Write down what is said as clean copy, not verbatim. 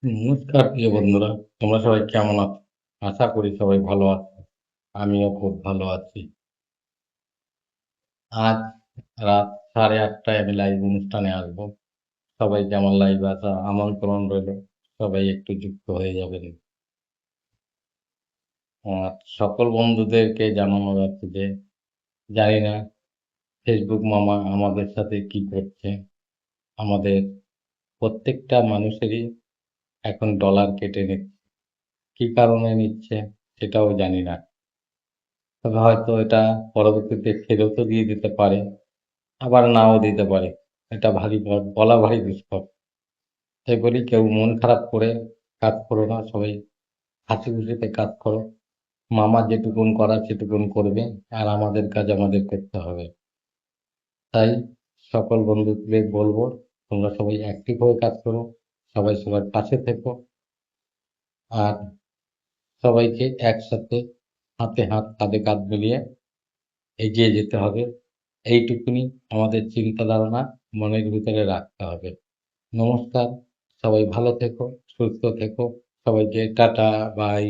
নমস্কার প্রিয় বন্ধুরা, তোমরা সবাই কেমন আছো? আশা করি সবাই ভালো আছো। আমিও খুব ভালো আছি। আজ রাত 8:30টায় আমি লাইভ অনুষ্ঠানে আসবো। সবাইকে আমার লাইভে আসা আমন্ত্রণ রইল। সবাই একটু যুক্ত হয়ে যাবেন। আর সকল বন্ধুদেরকে জানানো যাচ্ছে যে জানি না ফেসবুক মামা আমাদের সাথে কি করছে। আমাদের প্রত্যেকটা মানুষেরই এখন ডলার কেটে নিচ্ছে। কি কারণে নিচ্ছে সেটাও জানি না। তবে হয়তো এটা পরবর্তীতে ফেরতও দিয়ে দিতে পারে, আবার নাও দিতে পারে। এটা বলা ভারী দুষ্কর। তাই বলি, কেউ মন খারাপ করে কাজ করো না, সবাই হাসি খুশিতে কাজ করো। মামা যেটুকুন করার সেটুকুন করবে, আর আমাদের কাজ আমাদের করতে হবে। তাই সকল বন্ধুদের বলবো, তোমরা সবাই অ্যাক্টিভ হয়ে কাজ করো, সবাই সবার পাশে থেকো, আর সবাইকে একসাথে হাতে হাত কাঁধে কাঁধ মিলিয়ে এগিয়ে যেতে হবে। এইটুকুনি আমাদের চিন্তা ধারণা মনের ভিতরে রাখতে হবে। নমস্কার, সবাই ভালো থেকো, সুস্থ থেকো। সবাইকে টাটা, বাই।